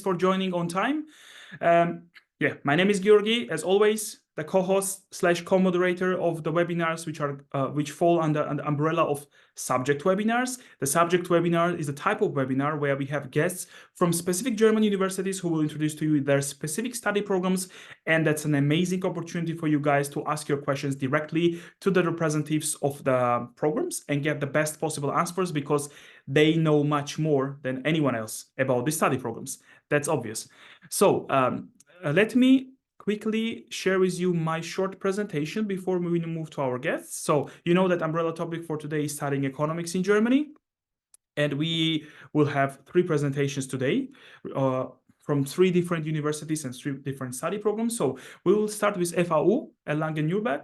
for joining on time. My name is Georgi, as always, the co-host/co-moderator of the webinars, which fall under the umbrella of subject webinars. The subject webinar is a type of webinar where we have guests from specific German universities who will introduce to you their specific study programs, and that's an amazing opportunity for you guys to ask your questions directly to the representatives of the programs and get the best possible answers, because they know much more than anyone else about the study programs. That's obvious. So let me quickly share with you my short presentation before we move to our guests. So you know that umbrella topic for today is studying economics in Germany. And we will have 3 presentations today from 3 different universities and 3 different study programs. So we will start with 𝘱𝘢𝘪𝘥𝘷𝘦𝘳𝘴𝘪𝘠.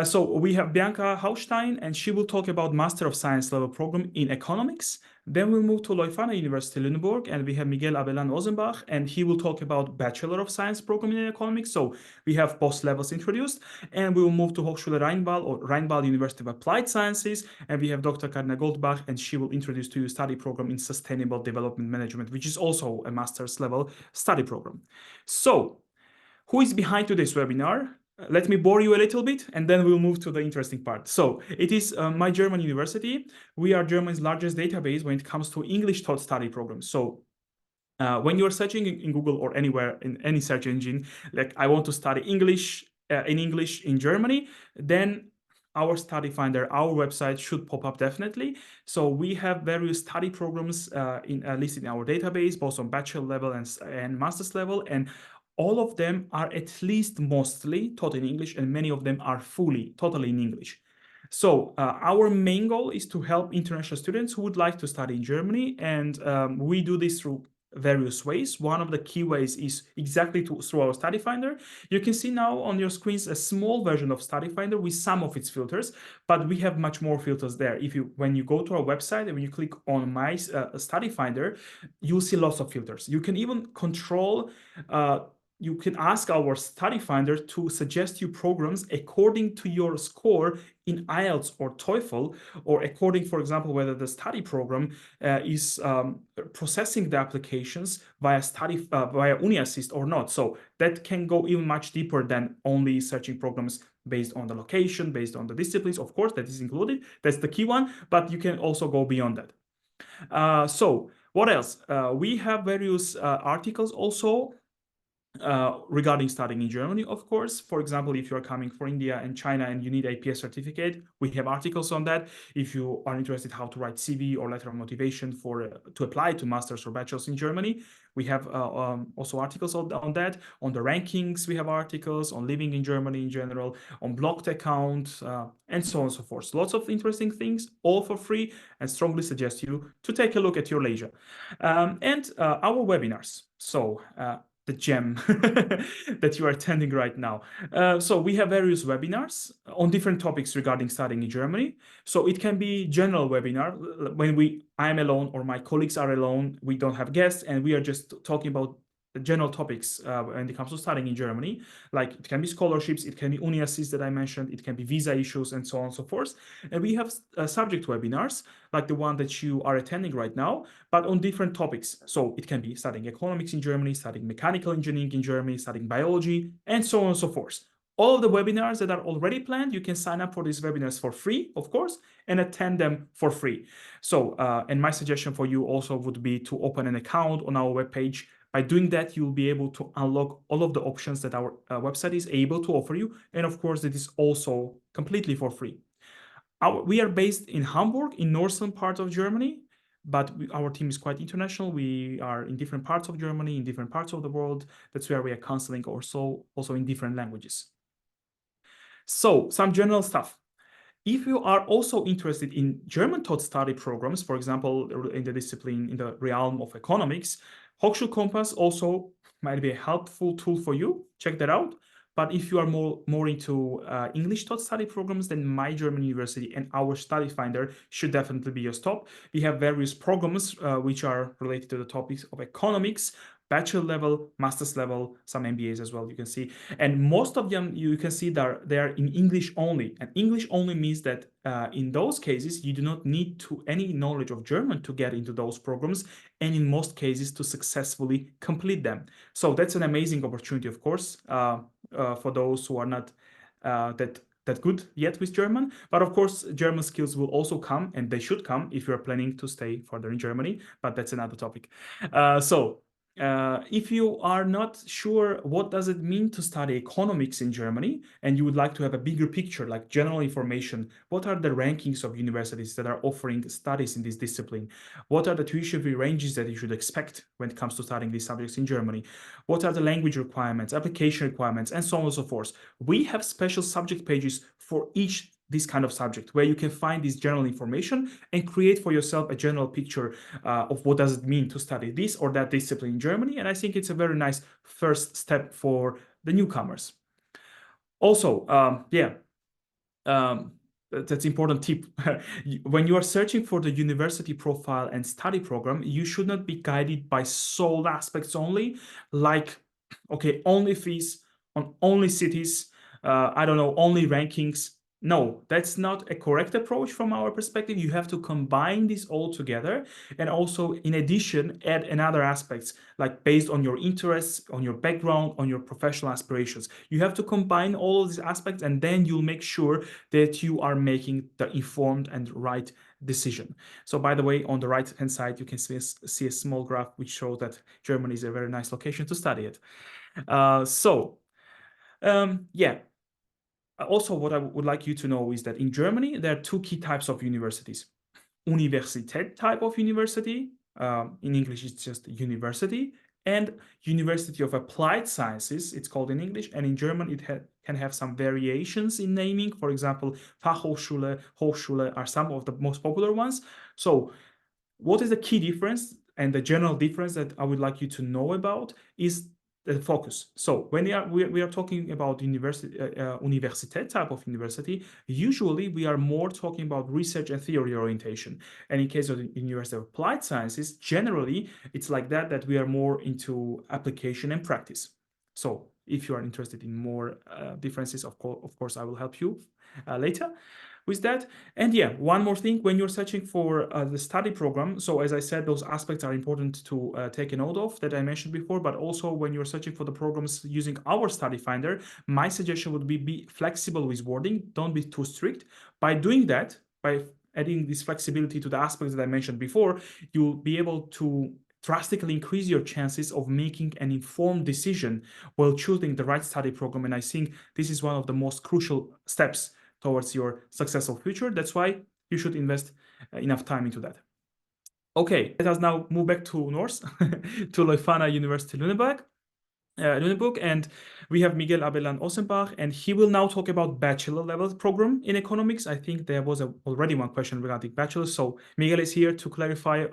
So we have Bianca Haustein, and she will talk about Master of Science level program in economics. Then we'll move to Leuphana University Lüneburg, and we have Miguel Abelán Ozenbach, and he will talk about Bachelor of Science program in economics. So we have both levels introduced, and we will move to Hochschule-Rheinball or Rheinball University of Applied Sciences, and we have Dr. 𝘗𝘢𝘪𝘥 Goldbach, and she will introduce to you study program in Sustainable Development Management, which is also a master's level study program. So who is behind to this webinar? Let me bore you a little bit, and then we'll move to the interesting part. So it is my German university. We are Germany's largest database when it comes to English taught study programs. So when you're searching in Google or anywhere in any search engine, like I want to study English in Germany, then our study finder, our website should pop up definitely. So we have various study programs listed in our database, both on bachelor level and master's level, and all of them are at least mostly taught in English, and many of them are totally in English. So our main goal is to help international students who would like to study in Germany, and we do this through various ways. One of the key ways is exactly through our study finder. You can see now on your screens a small version of study finder with some of its filters, but we have much more filters there. When you go to our website and when you click on my study finder, you'll see lots of filters. You can even control you can ask our study finder to suggest you programs according to your score in IELTS or TOEFL, or according, for example, whether the study program is processing the applications via UniAssist or not. So that can go even much deeper than only searching programs based on the location, based on the disciplines. Of course, that is included. That's the key one, but you can also go beyond that. So what else? We have various articles also regarding studying in Germany, of course. For example, if you're coming from India and China and you need a APS certificate, we have articles on that. If you are interested how to write CV or letter of motivation to apply to master's or bachelor's in Germany, we have also articles on that. On the rankings, we have articles on living in Germany in general, on blocked account, and so on and so forth. Lots of interesting things, all for free, and strongly suggest you to take a look at your leisure. And our webinars. So the gem that you are attending right now. So we have various webinars on different topics regarding studying in Germany. So it can be general webinar when I'm alone or my colleagues are alone, we don't have guests, and we are just talking about the general topics when it comes to studying in Germany. Like it can be scholarships, it can be UniAssist that I mentioned, it can be visa issues, and so on and so forth. And we have subject webinars like the one that you are attending right now, but on different topics. So it can be studying economics in Germany, studying mechanical engineering in Germany, studying biology, and so on and so forth. All of the webinars that are already planned, you can sign up for these webinars for free, of course, and attend them for free. So, and my suggestion for you also would be to open an account on our webpage. By doing that, you'll be able to unlock all of the options that our website is able to offer you. And of course, it is also completely for free. We are based in Hamburg, in northern part of Germany, but our team is quite international. We are in different parts of Germany, in different parts of the world. That's where we are counseling also in different languages. So some general stuff. If you are also interested in German taught study programs, for example, in the discipline, in the realm of economics, Hochschulkompass also might be a helpful tool for you. Check that out. But if you are more into English taught study programs, then my German university and our study finder should definitely be your stop. We have various programs which are related to the topics of economics, bachelor level, master's level, some MBAs as well, you can see. And most of them, you can see that they are in English only. And English only means that in those cases, you do not need any knowledge of German to get into those programs, and in most cases to successfully complete them. So that's an amazing opportunity, of course, for those who are not that good yet with German. But of course, German skills will also come, and they should come if you're planning to stay further in Germany, but that's another topic. If you are not sure what does it mean to study economics in Germany, and you would like to have a bigger picture, like general information, what are the rankings of universities that are offering studies in this discipline? What are the tuition fee ranges that you should expect when it comes to studying these subjects in Germany? What are the language requirements, application requirements, and so on and so forth? We have special subject pages for each this kind of subject, where you can find this general information and create for yourself a general picture of what does it mean to study this or that discipline in Germany. And I think it's a very nice first step for the newcomers. Also, that's important tip. When you are searching for the university profile and study program, you should not be guided by sole aspects only, like, okay, only fees on only cities, I don't know, only rankings. No, that's not a correct approach from our perspective. You have to combine this all together, and also in addition add another aspects, like based on your interests, on your background, on your professional aspirations. You have to combine all of these aspects, and then you'll make sure that you are making the informed and right decision. So by the way, on the right hand side, you can see a small graph which shows that Germany is a very nice location to study it. Yeah. Also, what I would like you to know is that in Germany, there are two key types of universities. Universität type of university, in English it's just university, and University of Applied Sciences, it's called in English, and in German it can have some variations in naming. For example, Fachhochschule, Hochschule are some of the most popular ones. So what is the key difference and the general difference that I would like you to know about is the focus. So when we are talking about universität type of university, usually we are more talking about research and theory orientation. And in case of the University of Applied Sciences, generally it's like that we are more into application and practice. So if you are interested in more differences, of course, I will help you later with that. And yeah, one more thing, when you're searching for the study program, so as I said, those aspects are important to take a note of that I mentioned before, but also when you're searching for the programs using our study finder, my suggestion would be flexible with wording. Don't be too strict. By doing that, by adding this flexibility to the aspects that I mentioned before, you'll be able to drastically increase your chances of making an informed decision while choosing the right study program. And I think this is one of the most crucial steps towards your successful future. That's why you should invest enough time into that. Okay, let us now move back to north, to Leuphana University Lüneburg, and we have Miguel Abelan-Ossenbach, and he will now talk about bachelor level program in economics. I think there was already one question regarding bachelor, so Miguel is here to clarify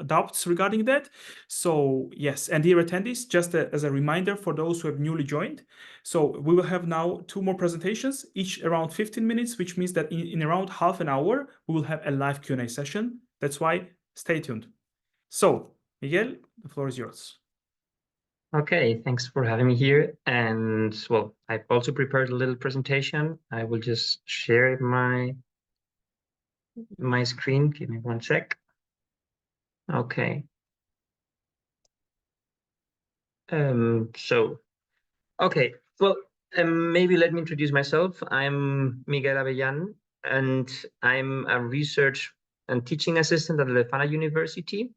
doubts regarding that. So yes, and dear attendees, just as a reminder for those who have newly joined, so we will have now 2 more presentations, each around 15 minutes, which means that in around half an hour, we will have a live Q&A session. That's why stay tuned. So Miguel, the floor is yours. Okay, thanks for having me here. And well, I've also prepared a little presentation. I will just share my screen. Give me one sec. Okay. Okay, well, maybe let me introduce myself. I'm Miguel Abelan, and I'm a research and teaching assistant at Leuphana University,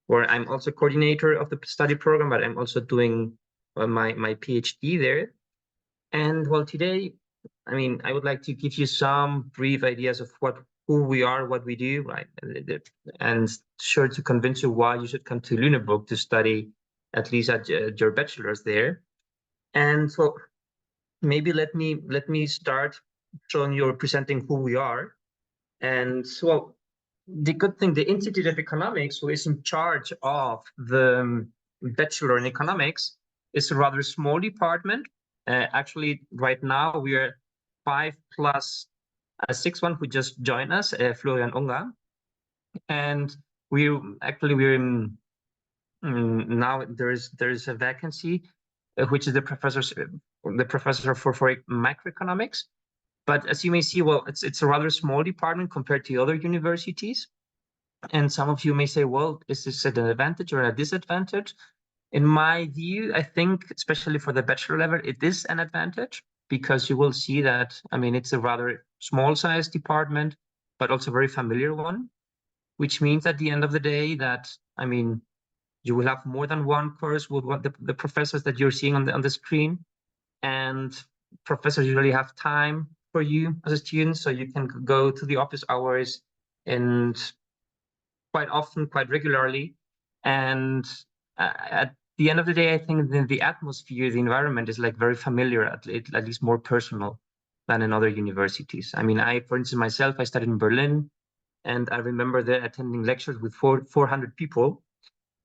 where I'm also coordinator of the study program, but I'm also doing my PhD there. And well, today, I mean, I would like to give you some brief ideas of who we are, what we do, right? And sure to convince you why you should come to Lüneburg to study at least at your bachelor's there. And so maybe let me start showing you or presenting who we are. And so the good thing, the Institute of Economics, who is in charge of the Bachelor in Economics, is a rather small department. Actually, right now we are 5 plus a 6th one who just joined us, Florian Unger, and we're now there is a vacancy, which is the professor for macroeconomics. But as you may see, well, it's a rather small department compared to other universities. And some of you may say, well, is this an advantage or a disadvantage? In my view, I think, especially for the bachelor level, it is an advantage, because you will see that, I mean, it's a rather small-sized department, but also a very familiar one, which means at the end of the day that, I mean, you will have more than one course with what the professors that you're seeing on the screen, and professors usually have time for you as a student, so you can go to the office hours and quite often, quite regularly. And at the end of the day, I think the atmosphere, the environment is like very familiar, at least more personal than in other universities. I mean, for instance, myself, I studied in Berlin, and I remember there attending lectures with 400 people,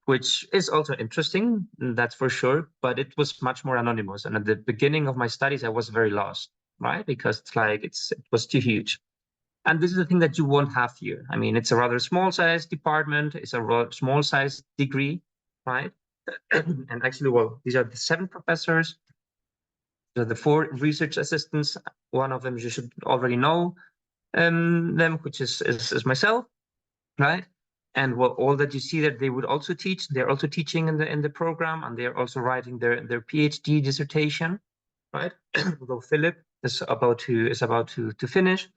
which is also interesting, that's for sure, but it was much more anonymous. And at the beginning of my studies, I was very lost, right? Because it's like, it was too huge. And this is the thing that you won't have here. I mean, it's a rather small-sized department. It's a small-sized degree, right? And actually, well, these are the 7 professors. These are the 4 research assistants. One of them you should already know them, which is myself, right? And well, all that you see that they would also teach. They're also teaching in the program, and they're also writing their PhD dissertation, right? Although Philip is about to finish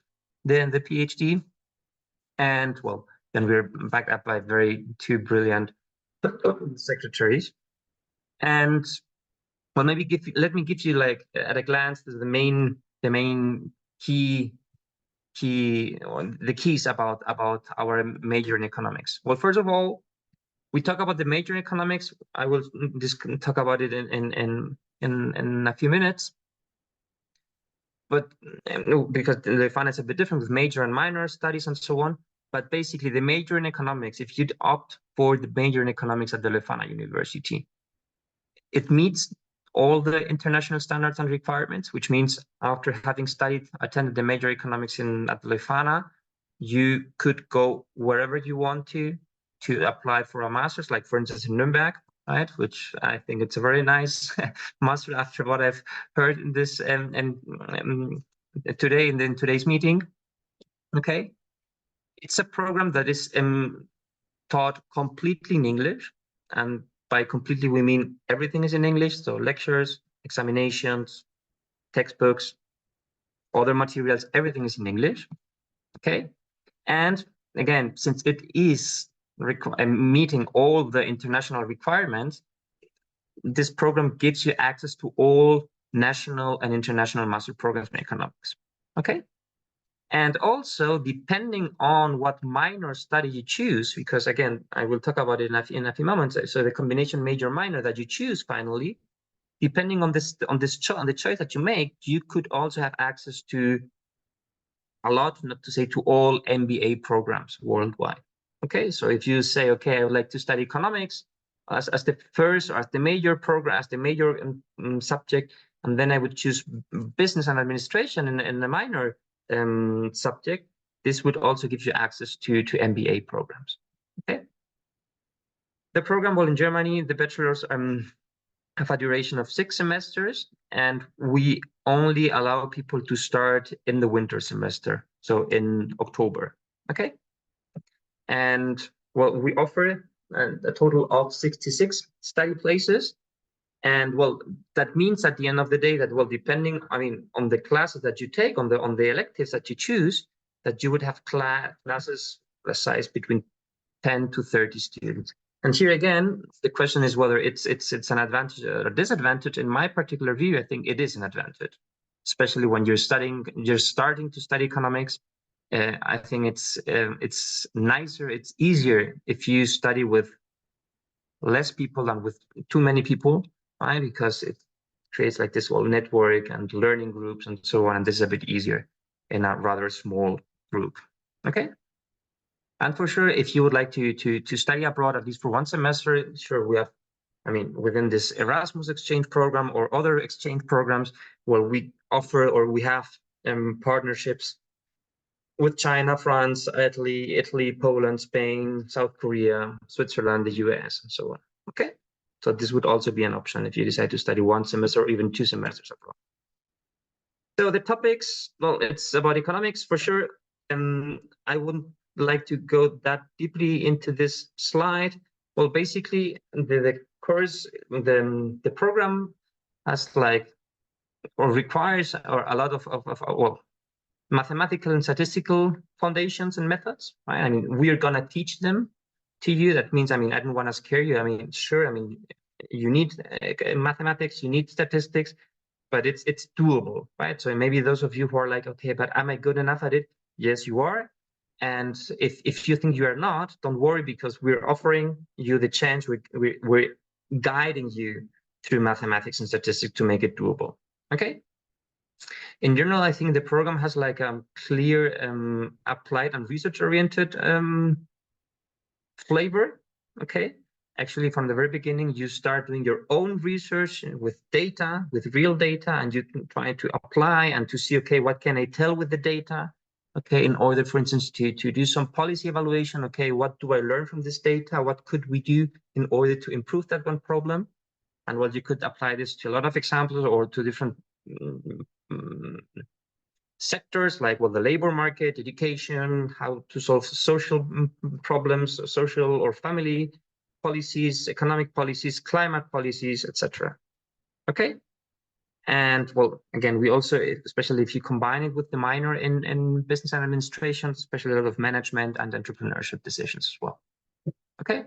the PhD, and well, then we're backed up by 2 brilliant secretaries. And well, let me give you, like, at a glance, the main keys about our major in economics. Well, first of all, we talk about the major in economics. I will just talk about it in a few minutes. But because the finance is a bit different with major and minor studies and so on. But basically, the major in economics, if you'd opt for the major in economics at the Leuphana University, it meets all the international standards and requirements, which means after having attended the major economics at Leuphana, you could go wherever you want to apply for a master's, like for instance in Nuremberg, right? Which I think it's a very nice master after what I've heard in this today in today's meeting. Okay, it's a program that is taught completely in English, and by completely we mean everything is in English. So lectures, examinations, textbooks, other materials, everything is in English. Okay, and again, since it is meeting all the international requirements, this program gives you access to all national and international master programs in economics. Okay, and also depending on what minor study you choose, because again, I will talk about it in a few moments. So the combination major minor that you choose finally, depending on the choice that you make, you could also have access to a lot, not to say to all, MBA programs worldwide. Okay, so if you say, okay, I would like to study economics as the first, or as the major program, as the major subject, and then I would choose business and administration in the minor subject, this would also give you access to MBA programs. Okay, the program, well, in Germany, the bachelors have a duration of 6 semesters, and we only allow people to start in the winter semester, so in October. Okay, and well, we offer a total of 66 study places. And well, that means at the end of the day that, well, depending, I mean, on the classes that you take, on the electives that you choose, that you would have classes a size between 10 to 30 students. And here again, the question is whether it's an advantage or a disadvantage. In my particular view, I think it is an advantage, especially when you're starting to study economics. I think it's nicer, it's easier if you study with less people than with too many people, right? Because it creates like this whole network and learning groups and so on. And this is a bit easier in a rather small group. Okay. And for sure, if you would like to study abroad, at least for 1 semester, sure, we have, I mean, within this Erasmus exchange program or other exchange programs, well, we offer, or we have partnerships with China, France, Italy, Poland, Spain, South Korea, Switzerland, the US, and so on. Okay, so this would also be an option if you decide to study 1 semester or even 2 semesters abroad. So the topics, well, it's about economics for sure. I wouldn't like to go that deeply into this slide. Well, basically, the course, the program has like, or requires or a lot of well, mathematical and statistical foundations and methods, right? I mean, we are gonna teach them to you. That means, I mean, I don't want to scare you. I mean, sure, I mean, you need mathematics, you need statistics, but it's doable, right? So maybe those of you who are like, okay, but am I good enough at it? Yes, you are. And if you think you are not, don't worry, because we're offering you the chance. We're guiding you through mathematics and statistics to make it doable. Okay. In general, I think the program has like a clear applied and research-oriented flavor. Okay. Actually, from the very beginning, you start doing your own research with data, with real data, and you can try to apply and to see, okay, what can I tell with the data? Okay, in order, for instance, to do some policy evaluation, okay, what do I learn from this data? What could we do in order to improve that one problem? And well, you could apply this to a lot of examples or to different sectors, like, well, the labor market, education, how to solve social problems, social or family policies, economic policies, climate policies, etc. Okay. And well, again, we also, especially if you combine it with the minor in business and administration, especially a lot of management and entrepreneurship decisions as well. Okay.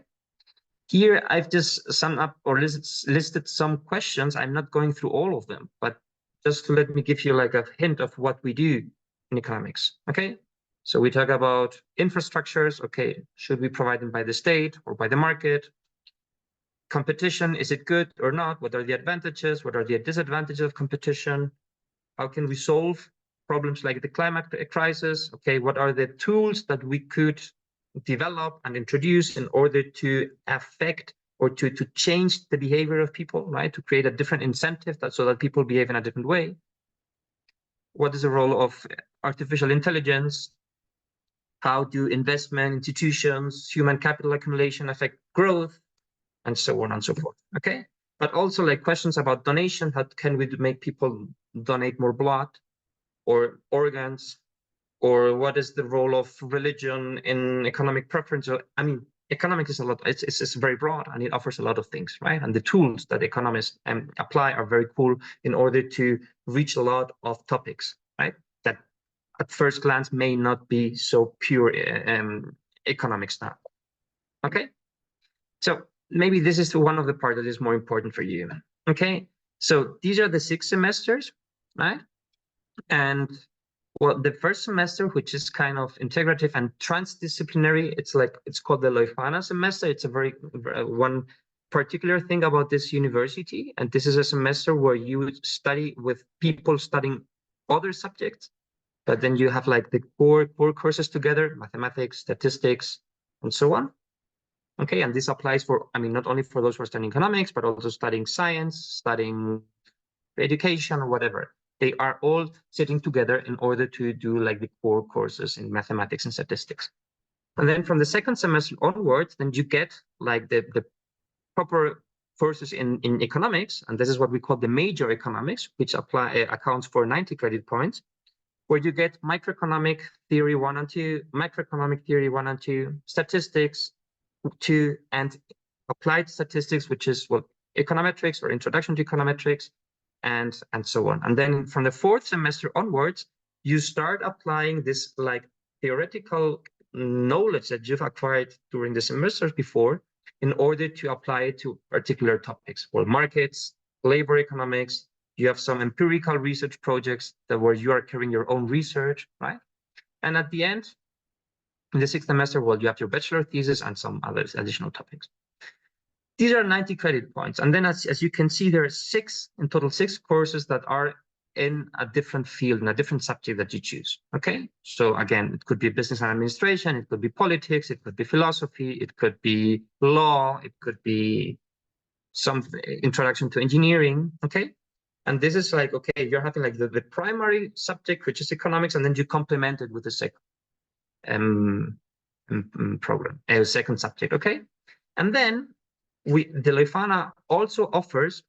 Here, I've just summed up or listed some questions. I'm not going through all of them, but just to let me give you like a hint of what we do in economics. Okay. So we talk about infrastructures. Okay. Should we provide them by the state or by the market? Competition, is it good or not? What are the advantages? What are the disadvantages of competition? How can we solve problems like the climate crisis? Okay, what are the tools that we could develop and introduce in order to affect or to change the behavior of people, right? To create a different incentive so that people behave in a different way. What is the role of artificial intelligence? How do investment institutions, human capital accumulation affect growth? And so on and so forth. Okay, but also like questions about donation. How can we make people donate more blood or organs? Or what is the role of religion in economic preference? I mean, economics is a lot. It's very broad, and it offers a lot of things, right? And the tools that economists apply are very cool in order to reach a lot of topics, right? That at first glance may not be so pure economics now. Okay, so maybe this is one of the parts that is more important for you. Okay, so these are the 6 semesters, right? And well, the first semester, which is kind of integrative and transdisciplinary, it's called the Leuphana semester. It's a very one particular thing about this university, and this is a semester where you study with people studying other subjects, but then you have like the core courses together, mathematics, statistics, and so on. Okay, and this applies for, I mean, not only for those who are studying economics, but also studying science, studying education, or whatever. They are all sitting together in order to do like the core courses in mathematics and statistics. And then from the second semester onwards, then you get like the proper courses in economics, and this is what we call the major economics, which accounts for 90 credit points, where you get microeconomic theory 1 and 2, macroeconomic theory 1 and 2, statistics 2, and applied statistics, which is what econometrics or introduction to econometrics, and so on. And then from the 4th semester onwards, you start applying this like theoretical knowledge that you've acquired during the semesters before in order to apply it to particular topics. Well, markets, labor economics, you have some empirical research projects where you are carrying your own research, right? And at the end, in the 6th semester, well, you have your bachelor thesis and some other additional topics. These are 90 credit points. And then as you can see, there are in total 6 courses that are in a different field, in a different subject that you choose. Okay. So again, it could be business and administration, it could be politics, it could be philosophy, it could be law, it could be some introduction to engineering. Okay. And this is like, okay, you're having like the primary subject, which is economics, and then you complement it with the second program, second subject. Okay. And then the Leuphana also offers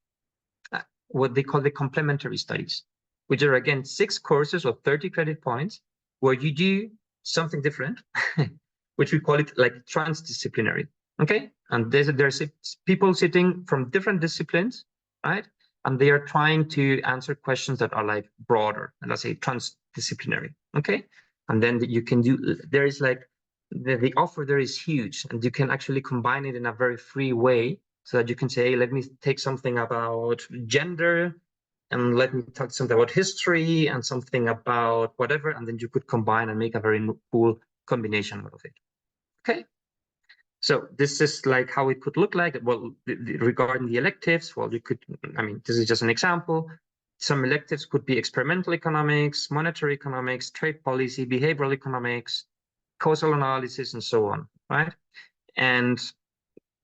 what they call the complementary studies, which are again 6 courses of 30 credit points, where you do something different, which we call it like transdisciplinary. Okay, and there's people sitting from different disciplines, right? And they are trying to answer questions that are like broader, and let's say transdisciplinary. Okay, and then you can do, there is like the offer there is huge, and you can actually combine it in a very free way, so that you can say, hey, let me take something about gender, and let me talk something about history, and something about whatever, and then you could combine and make a very cool combination out of it. Okay, so this is like how it could look like. Well, regarding the electives, well, you could, I mean, this is just an example. Some electives could be experimental economics, monetary economics, trade policy, behavioral economics, causal analysis, and so on, right? And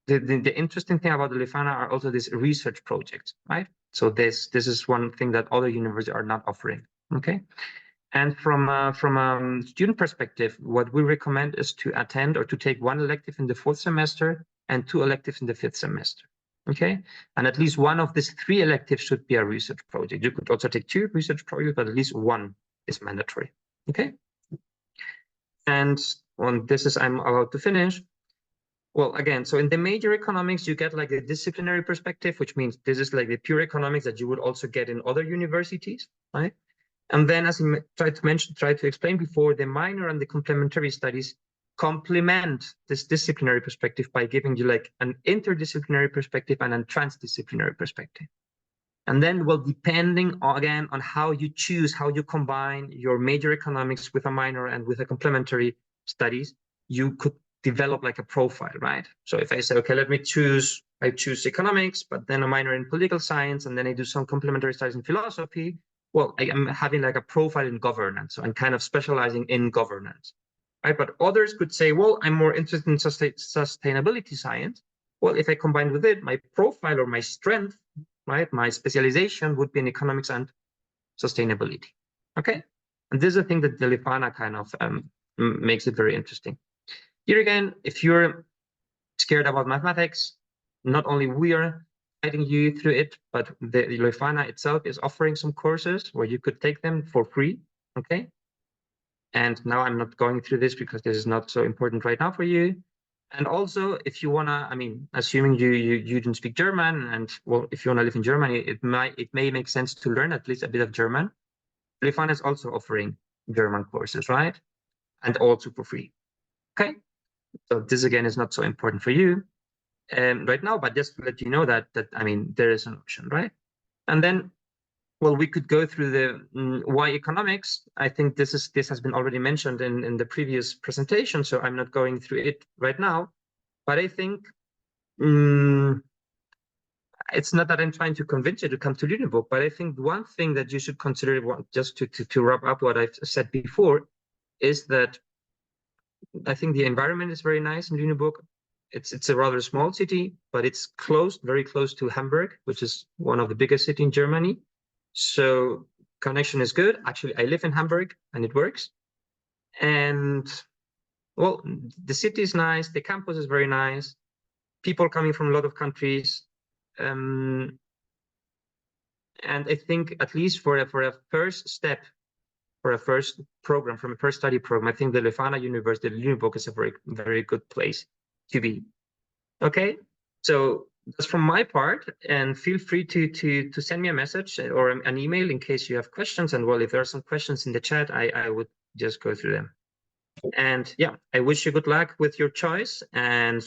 the interesting thing about the Leuphana are also these research projects, right? So this is one thing that other universities are not offering, okay? And from a student perspective, what we recommend is to attend or to take 1 elective in the 4th semester and 2 electives in the 5th semester, okay? And at least one of these 3 electives should be a research project. You could also take 2 research projects, but at least 1 is mandatory, okay? And on this is, I'm about to finish. Well, again, so in the major economics, you get like a disciplinary perspective, which means this is like the pure economics that you would also get in other universities, right? And then, as I tried to explain before, the minor and the complementary studies complement this disciplinary perspective by giving you like an interdisciplinary perspective and a transdisciplinary perspective. And then, well, depending again on how you choose, how you combine your major economics with a minor and with a complementary studies, you could develop like a profile, right? So if I say, okay, I choose economics, but then a minor in political science, and then I do some complementary studies in philosophy, well, I am having like a profile in governance, so I'm kind of specializing in governance, right? But others could say, well, I'm more interested in sustainability science. Well, if I combine with it, my profile or my strength, right, my specialization would be in economics and sustainability, okay? And this is a thing that the Leuphana kind of makes it very interesting. Here again, if you're scared about mathematics, not only we are guiding you through it, but the Leuphana itself is offering some courses where you could take them for free, okay? And now I'm not going through this because this is not so important right now for you. And also, if you wanna, I mean, assuming you don't speak German, and well, if you wanna live in Germany, it may make sense to learn at least a bit of German. Leuphana is also offering German courses, right? And also for free, okay? So this again is not so important for you right now, but just to let you know that I mean, there is an option, right? And then, well, we could go through the why economics. I think this has been already mentioned in the previous presentation, so I'm not going through it right now. But I think it's not that I'm trying to convince you to come to Lüneburg, but I think one thing that you should consider, just to wrap up what I've said before, is that I think the environment is very nice in Lüneburg. It's a rather small city, but it's close, very close to Hamburg, which is one of the biggest cities in Germany. So connection is good. Actually, I live in Hamburg and it works. And well, the city is nice. The campus is very nice. People coming from a lot of countries. And I think at least for a first step, for a first program, from a first study program, I think the Leuphana University, Lüneburg, is a very, very good place to be. Okay, so that's from my part, and feel free to send me a message or an email in case you have questions. And well, if there are some questions in the chat, I would just go through them. And yeah, I wish you good luck with your choice, and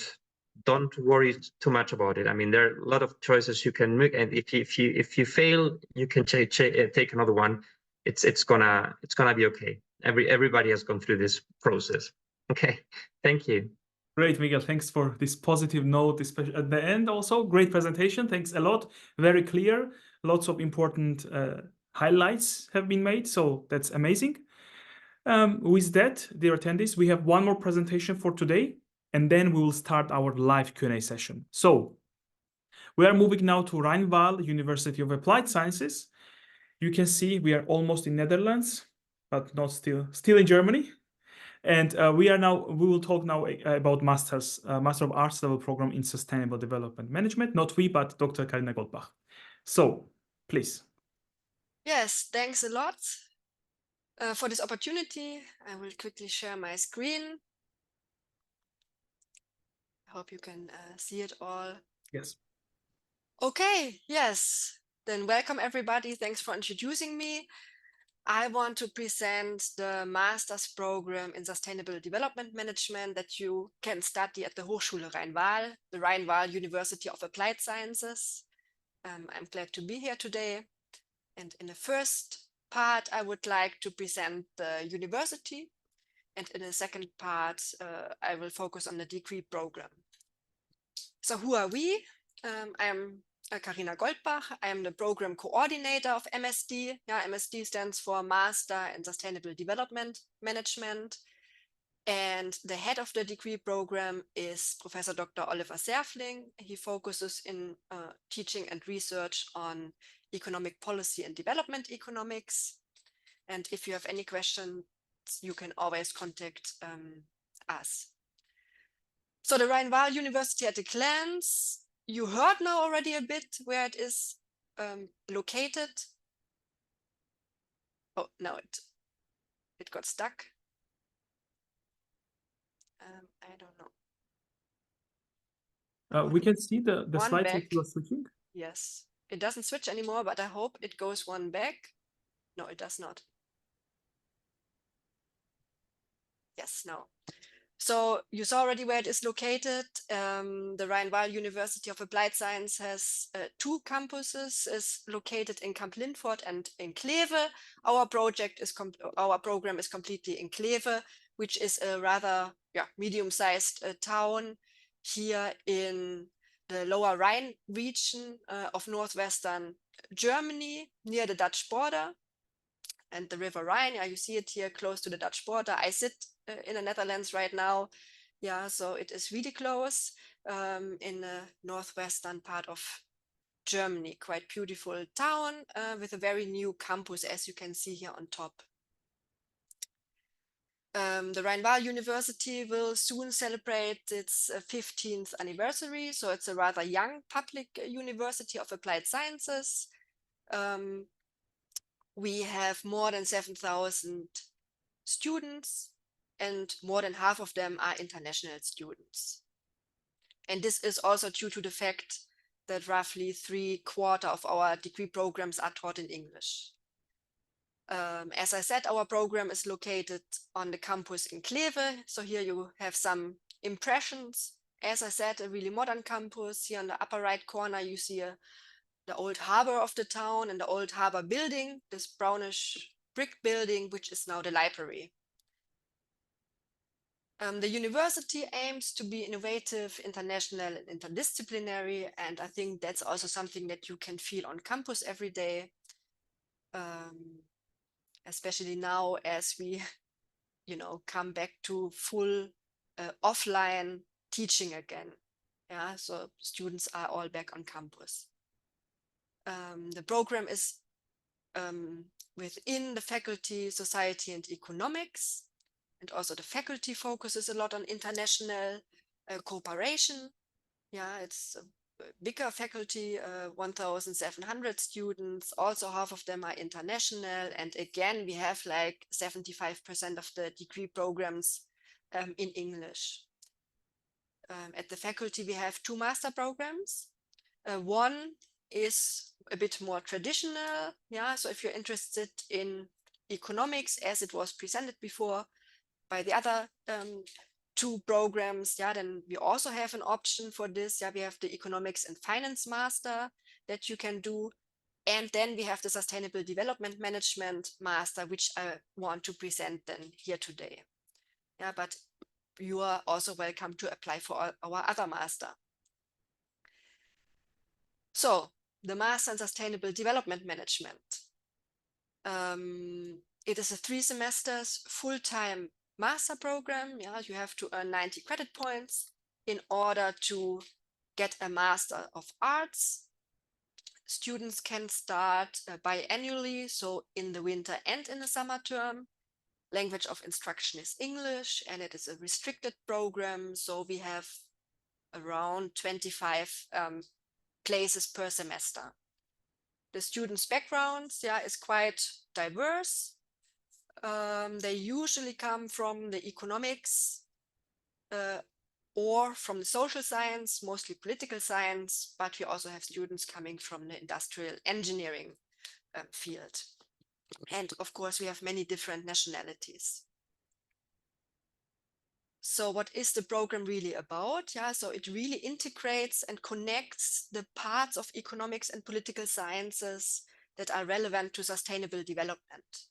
don't worry too much about it. I mean, there are a lot of choices you can make, and if you fail, you can take another one. It's gonna be okay. Everybody has gone through this process. Okay, thank you. Great, Miguel. Thanks for this positive note, especially at the end. Also, great presentation. Thanks a lot. Very clear. Lots of important highlights have been made. So that's amazing. With that, dear attendees, we have one more presentation for today, and then we will start our live Q&A session. So we are moving now to Rijnwaal University of Applied Sciences. You can see we are almost in Netherlands, but not still in Germany. And we will talk now about Master of Arts level program in Sustainable Development Management. Not we, but Dr. Karina Goldbach. So, please. Yes, thanks a lot for this opportunity. I will quickly share my screen. I hope you can see it all. Yes. Okay, yes. Then welcome everybody. Thanks for introducing me. I want to present the master's program in Sustainable Development Management that you can study at the Hochschule Rhein-Waal, the Rhein-Waal University of Applied Sciences. I'm glad to be here today. And in the first part, I would like to present the university. And in the second part, I will focus on the degree program. So who are we? I am Karina Goldbach. I am the program coordinator of MSD. Yeah, MSD stands for Master in Sustainable Development Management. And the head of the degree program is Professor Dr. Oliver Serfling. He focuses in teaching and research on economic policy and development economics. And if you have any questions, you can always contact us. So the Rhein-Waal University at a glance, you heard now already a bit where it is located. Oh, no, it got stuck. I don't know. We can see the slides that you are switching. Yes, it doesn't switch anymore, but I hope it goes one back. No, it does not. Yes, no. So you saw already where it is located. The Rhein-Waal University of Applied Science has 2 campuses, is located in Kamp Lintfort and in 𝘗𝘓. Our program is completely in 𝘗𝘓, which is a rather medium-sized town here in the Lower Rhine region of northwestern Germany, near the Dutch border and the River Rhine. Yeah, you see it here close to the Dutch border. I sit in the Netherlands right now. Yeah, so it is really close in the northwestern part of Germany. Quite beautiful town with a very new campus, as you can see here on top. The Rhein-Waal University will soon celebrate its 15th anniversary. So it's a rather young public university of applied sciences. We have more than 7,000 students, and more than half of them are international students. And this is also due to the fact that roughly 3/4 of our degree programs are taught in English. As I said, our program is located on the campus in 𝘗𝘓. So here you have some impressions. As I said, a really modern campus. Here on the upper right corner, you see the old harbor of the town and the old harbor building, this brownish brick building, which is now the library. The university aims to be innovative, international, and interdisciplinary, and I think that's also something that you can feel on campus every day, especially now as we, come back to full offline teaching again. Yeah, so students are all back on campus. The program is within the faculty, society, and economics. And also the faculty focuses a lot on international cooperation. Yeah, it's a bigger faculty, 1,700 students. Also, half of them are international. And again, we have like 75% of the degree programs in English. At the faculty, we have 2 master programs. One is a bit more traditional. Yeah, so if you're interested in economics, as it was presented before, by the other 2 programs, then we also have an option for this. Yeah, we have the Economics and Finance Master that you can do. And then we have the Sustainable Development Management Master, which I want to present then here today. Yeah, but you are also welcome to apply for our other master. So the Master in Sustainable Development Management. It is a 3 semesters full-time master program. Yeah, you have to earn 90 credit points in order to get a Master of Arts. Students can start biannually, so in the winter and in the summer term. Language of instruction is English, and it is a restricted program. So we have around 25 places per semester. The students' backgrounds, is quite diverse. They usually come from the economics or from the social science, mostly political science, but we also have students coming from the industrial engineering field. And of course, we have many different nationalities. So what is the program really about? So it really integrates and connects the parts of economics and political sciences that are relevant to sustainable development.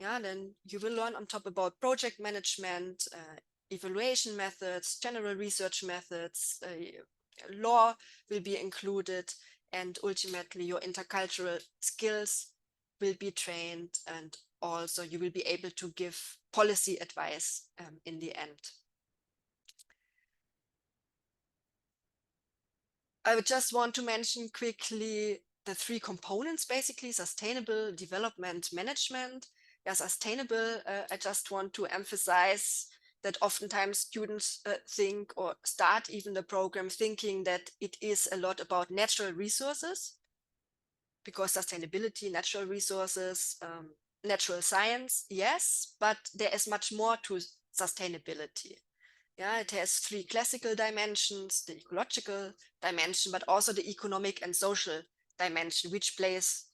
Then you will learn on top about project management, evaluation methods, general research methods, law will be included, and ultimately your intercultural skills will be trained, and also you will be able to give policy advice in the end. I would just want to mention quickly the three components, basically: sustainable development management. Sustainable, I just want to emphasize that oftentimes students think or start even the program thinking that it is a lot about natural resources, because sustainability, natural resources, natural science, yes, but there is much more to sustainability. It has three classical dimensions: the ecological dimension, but also the economic and social dimension, which plays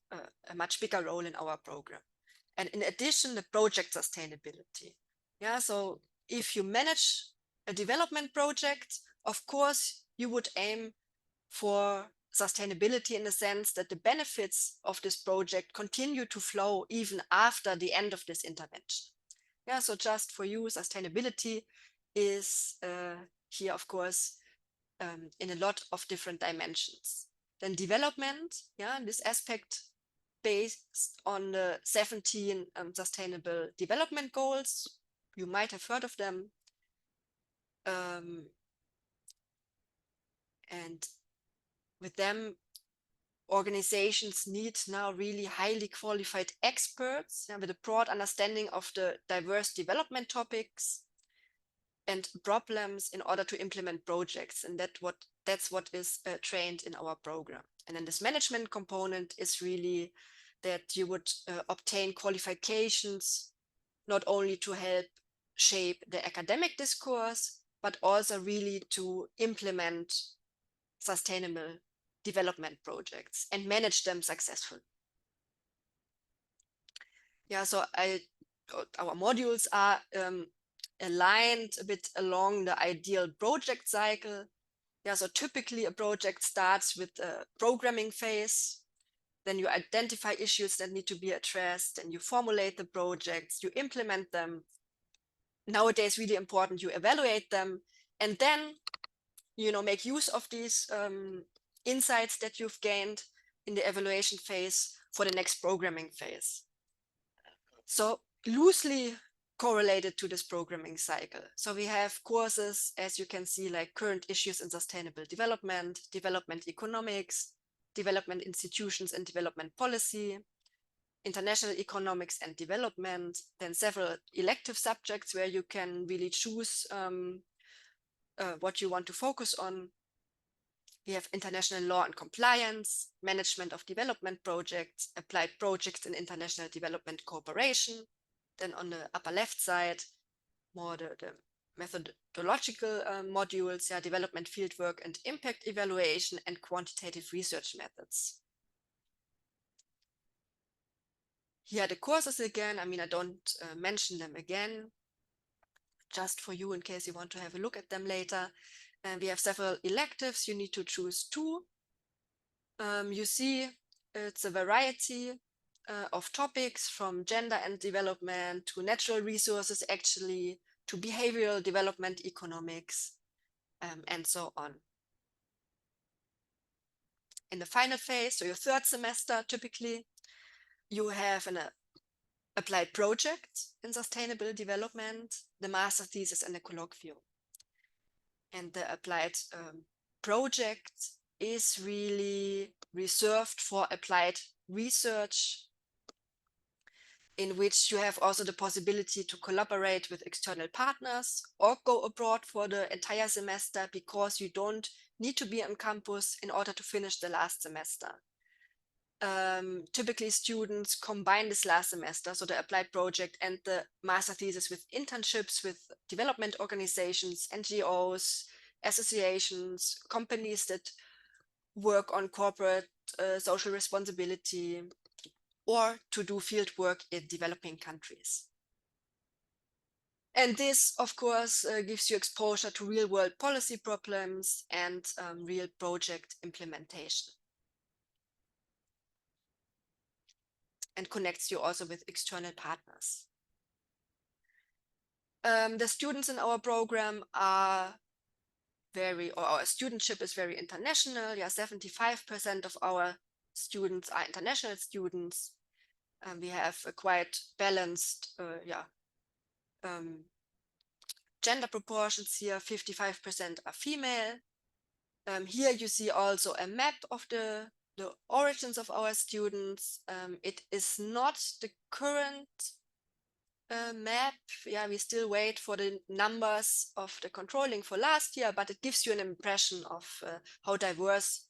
a much bigger role in our program. And in addition, the project sustainability. So if you manage a development project, of course, you would aim for sustainability in the sense that the benefits of this project continue to flow even after the end of this intervention. So just for you, sustainability is here, of course, in a lot of different dimensions. Then development, this aspect based on the 17 sustainable development goals. You might have heard of them. And with them, organizations need now really highly qualified experts with a broad understanding of the diverse development topics and problems in order to implement projects. And that's what is trained in our program. And then this management component is really that you would obtain qualifications not only to help shape the academic discourse, but also really to implement sustainable development projects and manage them successfully. So our modules are aligned a bit along the ideal project cycle. So typically a project starts with a programming phase. Then you identify issues that need to be addressed, and you formulate the projects, you implement them. Nowadays, really important, you evaluate them, and then make use of these insights that you've gained in the evaluation phase for the next programming phase. So loosely correlated to this programming cycle. So we have courses, as you can see, like current issues in sustainable development, development economics, development institutions and development policy, international economics and development, then several elective subjects where you can really choose what you want to focus on. We have international law and compliance, management of development projects, applied projects in international development cooperation. Then on the upper left side, more the methodological modules, development fieldwork and impact evaluation, and quantitative research methods. Here are the courses again. I don't mention them again, just for you in case you want to have a look at them later. And we have several electives. You need to choose two. You see, it's a variety of topics, from gender and development to natural resources, actually, to behavioral development economics, and so on. In the final phase, so your third semester, typically, you have an applied project in sustainable development, the master thesis, and the colloquium. And the applied project is really reserved for applied research. in which you have also the possibility to collaborate with external partners or go abroad for the entire semester, because you don't need to be on campus in order to finish the last semester. Typically, students combine this last semester, so the applied project and the master thesis, with internships with development organizations, NGOs, associations, companies that work on corporate social responsibility, or to do field work in developing countries. And this, of course, gives you exposure to real-world policy problems and real project implementation, and connects you also with external partners. The students in our program are our studentship is very international. Yeah, 75% of our students are international students. We have a quite balanced gender proportions here. 55% are female. Here you see also a map of the origins of our students. It is not the current map. Yeah, we still wait for the numbers of the controlling for last year, but it gives you an impression of how diverse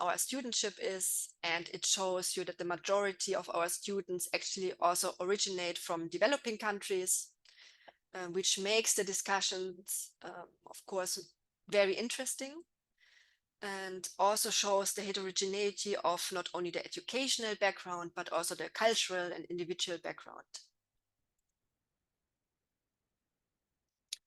our studentship is, and it shows you that the majority of our students actually also originate from developing countries, which makes the discussions, of course, very interesting, and also shows the heterogeneity of not only the educational background, but also the cultural and individual background.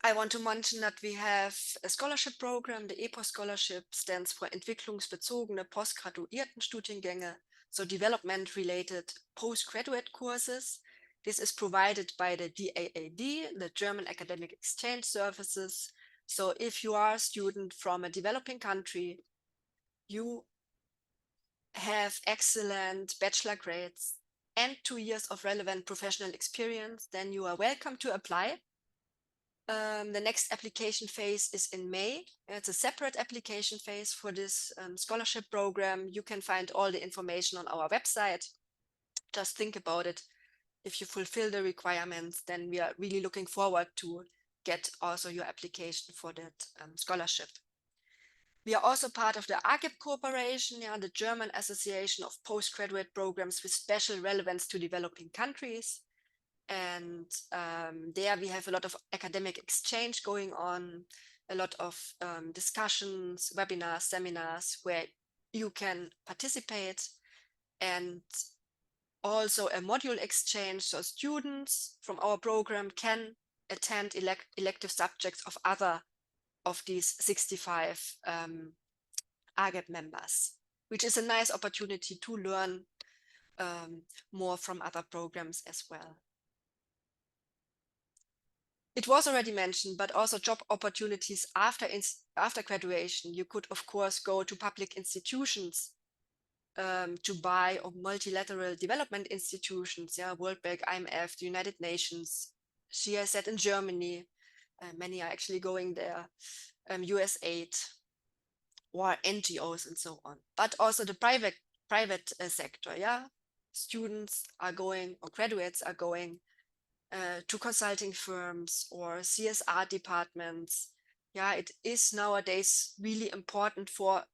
I want to mention that we have a scholarship program. The EPO scholarship stands for Entwicklungsbezogene Postgraduiertenstudiengänge, so development-related postgraduate courses. This is provided by the DAAD, the German Academic Exchange Services. So if you are a student from a developing country, you have excellent bachelor grades and 2 years of relevant professional experience, then you are welcome to apply. The next application phase is in May. It's a separate application phase for this scholarship program. You can find all the information on our website. Just think about it. If you fulfill the requirements, then we are really looking forward to get also your application for that scholarship. We are also part of the AGEP cooperation, the German Association of Postgraduate Programs with Special Relevance to Developing Countries. And there we have a lot of academic exchange going on, a lot of discussions, webinars, seminars where you can participate, and also a module exchange. So students from our program can attend elective subjects of other of these 65 AGEP members, which is a nice opportunity to learn more from other programs as well. It was already mentioned, but also job opportunities after graduation. You could, of course, go to public institutions, to buy or multilateral development institutions, World Bank, IMF, the United Nations, GIZ in Germany. Many are actually going there, USAID, or NGOs and so on. But also the private sector, Students are going, or graduates are going to consulting firms or CSR departments. It is nowadays really important for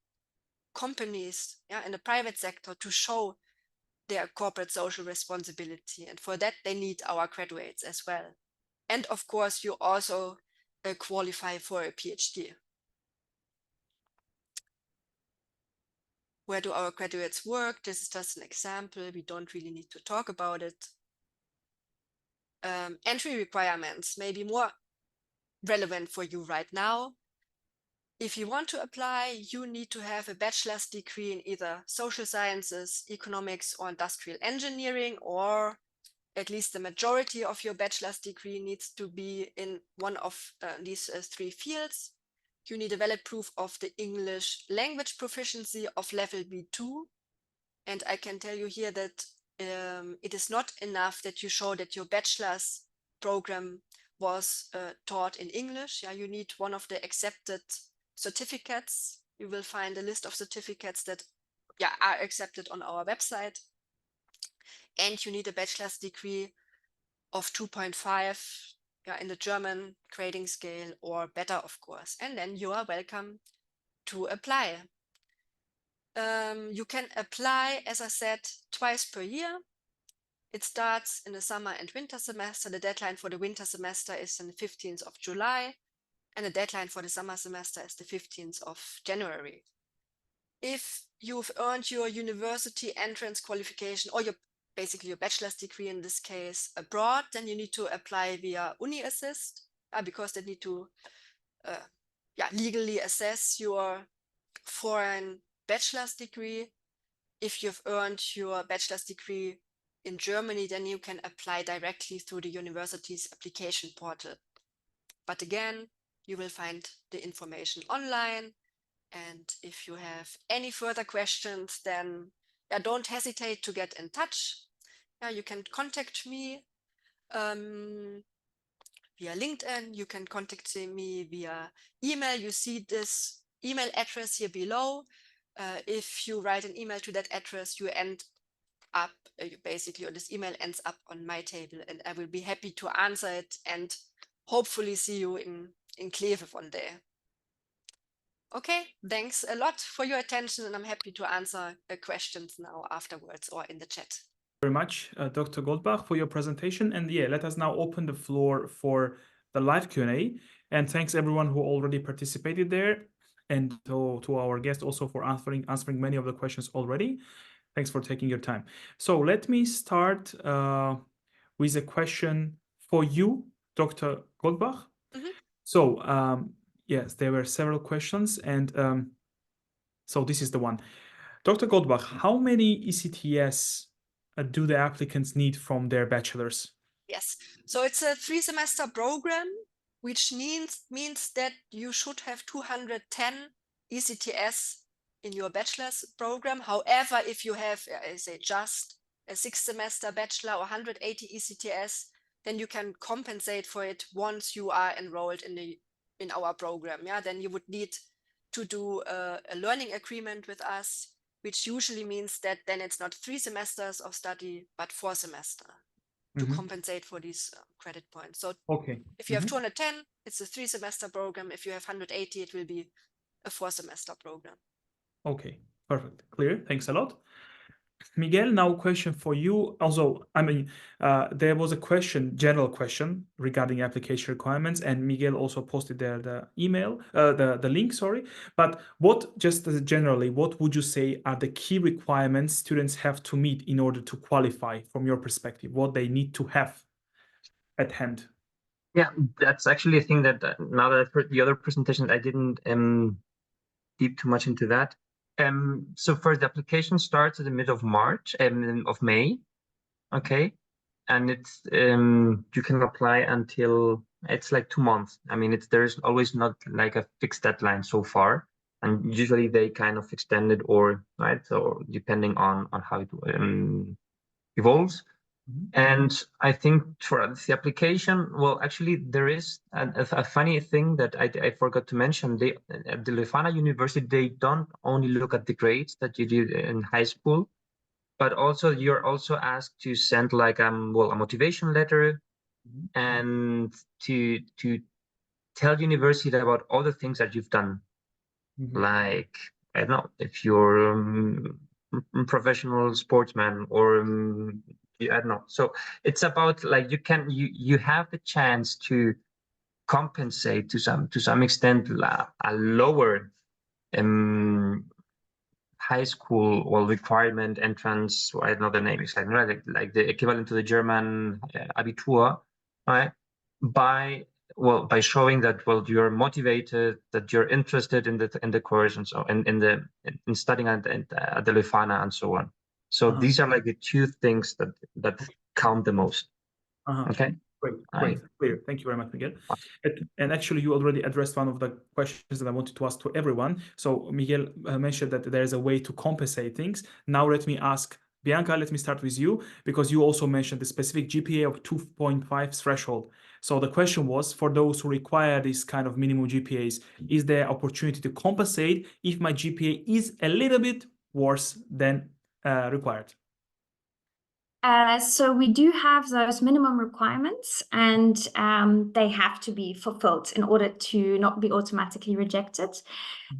companies in the private sector to show their corporate social responsibility. And for that, they need our graduates as well. And of course, you also qualify for a PhD. Where do our graduates work? This is just an example. We don't really need to talk about it. Entry requirements may be more relevant for you right now. If you want to apply, you need to have a bachelor's degree in either social sciences, economics, or industrial engineering, or at least the majority of your bachelor's degree needs to be in one of these 3 fields. You need a valid proof of the English language proficiency of level B2. And I can tell you here that it is not enough that you show that your bachelor's program was taught in English. You need one of the accepted certificates. You will find a list of certificates that are accepted on our website. and you need a bachelor's degree of 2.5 in the German grading scale or better, of course. And then you are welcome to apply. You can apply, as I said, twice per year. It starts in the summer and winter semester. The deadline for the winter semester is on the 15th of July, and the deadline for the summer semester is the 15th of January. If you've earned your university entrance qualification or basically your bachelor's degree in this case abroad, then you need to apply via UniAssist because they need to legally assess your foreign bachelor's degree. If you've earned your bachelor's degree in Germany, then you can apply directly through the university's application portal. But again, you will find the information online. And if you have any further questions, then don't hesitate to get in touch. You can contact me via LinkedIn. You can contact me via email. You see this email address here below. If you write an email to that address, you end up basically, or this email ends up on my table, and I will be happy to answer it and hopefully see you in Kleve one day. Okay, thanks a lot for your attention, and I'm happy to answer questions now afterwards or in the chat. Very much, Dr. Goldbach, for your presentation. And let us now open the floor for the live Q&A. And thanks everyone who already participated there, and to our guest also for answering many of the questions already. Thanks for taking your time. So let me start with a question for you, Dr. Goldbach. Mm-hmm. So yes, there were several questions, and so this is the one. Dr. Goldbach, how many ECTS do the applicants need from their bachelor's? Yes, so it's a 3-semester program, which means that you should have 210 ECTS in your bachelor's program. However, if you have, say, just a 6-semester bachelor or 180 ECTS, then you can compensate for it once you are enrolled in our program. Then you would need to do a learning agreement with us, which usually means that then it's not 3 semesters of study, but 4 semesters to compensate for these credit points. So if you have 210, it's a 3-semester program. If you have 180, it will be a 4-semester program. Okay, perfect. Clear. Thanks a lot. Miguel, now a question for you. Also, there was a general question regarding application requirements, and Miguel also posted there the email, the link, sorry. But generally, what would you say are the key requirements students have to meet in order to qualify from your perspective, what they need to have at hand? Yeah, that's actually a thing that now that I've heard the other presentation, I didn't deep too much into that. So first, the application starts at the mid of March, of May, okay, and it's you can apply until it's like 2 months. I mean, there's always not like a fixed deadline so far, and usually they kind of extend it or so depending on how it evolves. And I think for the application, well, actually, there is a funny thing that I forgot to mention. At the Leuphana University, they don't only look at the grades that you did in high school, but also you're also asked to send like a motivation letter and to tell university about all the things that you've done. Like, I don't know, if you're a professional sportsman or I don't know. So it's about like you have the chance to compensate to some extent a lower high school requirement entrance. I don't know the name. It's like the equivalent to the German Abitur, right? By showing that you're motivated, that you're interested in the course and so in studying at the Leuphana and so on. So these are like the 2 things that count the most. Okay. Great, clear. Thank you very much, Miguel. And actually, you already addressed one of the questions that I wanted to ask to everyone. So Miguel mentioned that there is a way to compensate things. Now let me ask Bianca. Let me start with you, because you also mentioned the specific GPA of 2.5 threshold. So the question was, for those who require this kind of minimum GPAs, is there opportunity to compensate if my GPA is a little bit worse than required? So we do have those minimum requirements, and they have to be fulfilled in order to not be automatically rejected.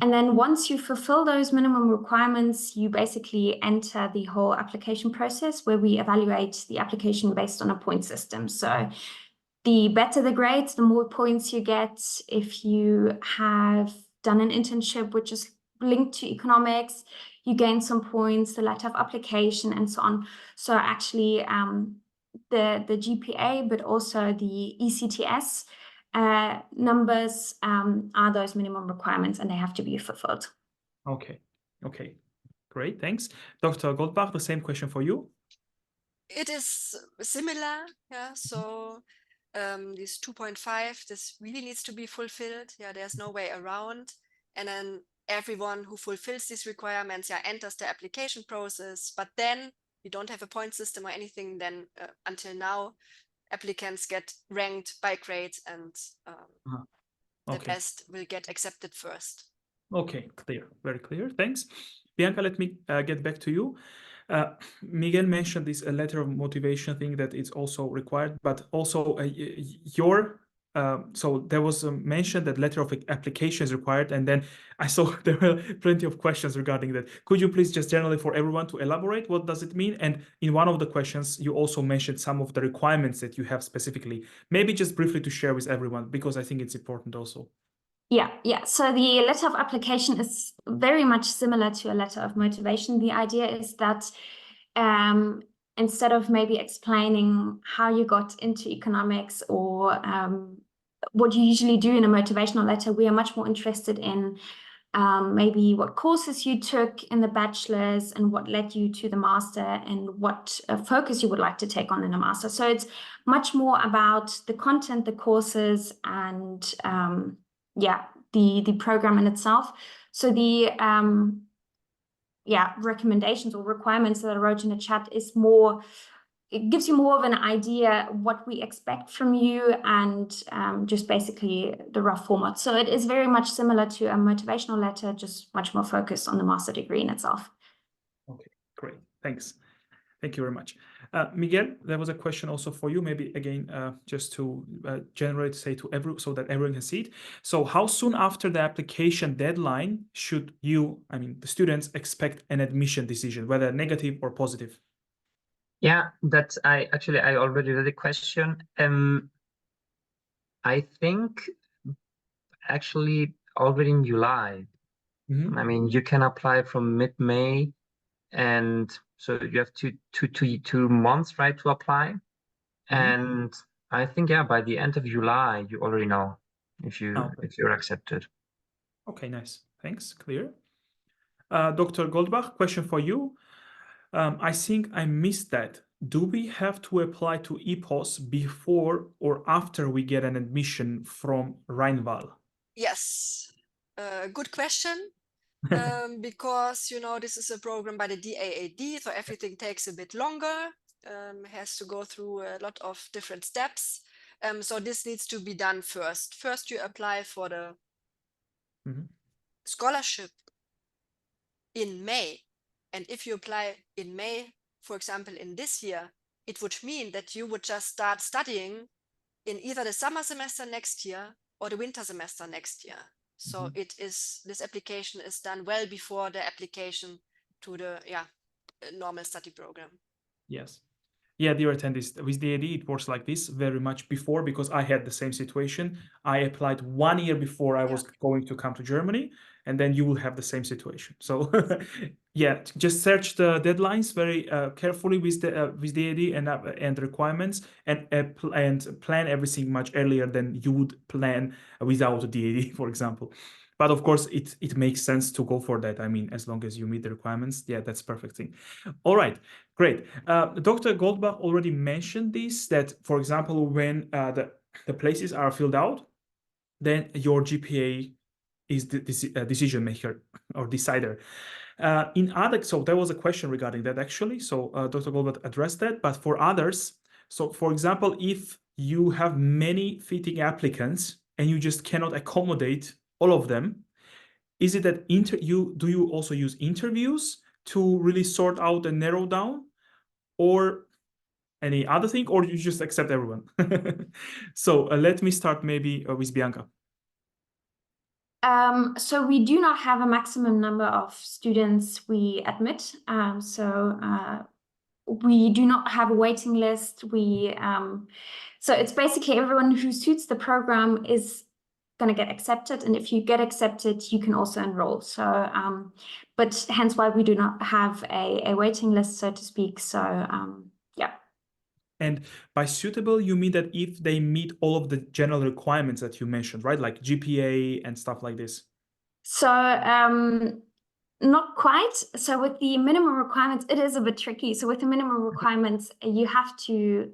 And then once you fulfill those minimum requirements, you basically enter the whole application process where we evaluate the application based on a point system. So the better the grades, the more points you get. If you have done an internship which is linked to economics, you gain some points, the letter of application, and so on. So actually, the GPA, but also the ECTS numbers are those minimum requirements, and they have to be fulfilled. Okay, okay, great, thanks. Dr. Goldbach, the same question for you. It is similar, yeah. So this 2.5, this really needs to be fulfilled. Yeah, there's no way around. And then everyone who fulfills these requirements, yeah, enters the application process. But then you don't have a point system or anything. Then until now, applicants get ranked by grades, and the Okay. best will get accepted first. Okay, clear, very clear, thanks. Bianca, let me get back to you. Miguel mentioned this letter of motivation thing that it's also required, but also so there was a mention that letter of application is required, and then I saw there were plenty of questions regarding that. Could you please just generally for everyone to elaborate what does it mean? And in one of the questions, you also mentioned some of the requirements that you have specifically. Maybe just briefly to share with everyone, because I think it's important also. Yeah. So the letter of application is very much similar to a letter of motivation. The idea is that instead of maybe explaining how you got into economics or what you usually do in a motivational letter, we are much more interested in maybe what courses you took in the bachelor's and what led you to the master, and what focus you would like to take on in a master. So it's much more about the content, the courses, and the program in itself. So the recommendations or requirements that I wrote in the chat is more, it gives you more of an idea what we expect from you, and just basically the rough format. So it is very much similar to a motivational letter, just much more focused on the master degree in itself. Okay, great, thanks. Thank you very much. Miguel, there was a question also for you, maybe again, just to generate, say to everyone, so that everyone can see it. So how soon after the application deadline should you, the students, expect an admission decision, whether negative or positive? Yeah, I already read the question. I think actually already in July. Mm-hmm. You can apply from mid-May, and so you have two months, right, to apply. Mm-hmm. And I think, yeah, by the end of July, you already know if you're accepted. Okay, nice. Thanks. Clear. Dr. Goldbach, question for you. I think I missed that. Do we have to apply to EPOS before or after we get an admission from Rheinval? Yes, good question. Because, this is a program by the DAAD, so everything takes a bit longer, has to go through a lot of different steps. So this needs to be done first. First, you apply for the scholarship in May. And if you apply in May, for example, in this year, it would mean that you would just start studying in either the summer semester next year or the winter semester next year. So this application is done well before the application to the normal study program. Yes. Yeah, dear attendees, with the AD, it works like this very much before, because I had the same situation. I applied 1 year before I was going to come to Germany, and then you will have the same situation. So yeah, just search the deadlines very carefully with the AD and the requirements, and plan everything much earlier than you would plan without the AD, for example. But of course, it makes sense to go for that. As long as you meet the requirements, yeah, that's perfect thing. All right, great. Dr. Goldbach already mentioned this, that, for example, when the places are filled out, then your GPA is the decision maker or decider. So there was a question regarding that, actually. So Dr. Goldbach addressed that, but for others, so for example, if you have many fitting applicants and you just cannot accommodate all of them, is it that do you also use interviews to really sort out and narrow down? Or Any other thing, or you just accept everyone? So let me start maybe with Bianca. So we do not have a maximum number of students we admit. We do not have a waiting list. So it's basically everyone who suits the program is going to get accepted, and if you get accepted, you can also enroll. So, but hence why we do not have a waiting list, so to speak. So, yeah. And by suitable, you mean that if they meet all of the general requirements that you mentioned, right? Like GPA and stuff like this. So, not quite. So with the minimum requirements, it is a bit tricky. So with the minimum requirements, you have to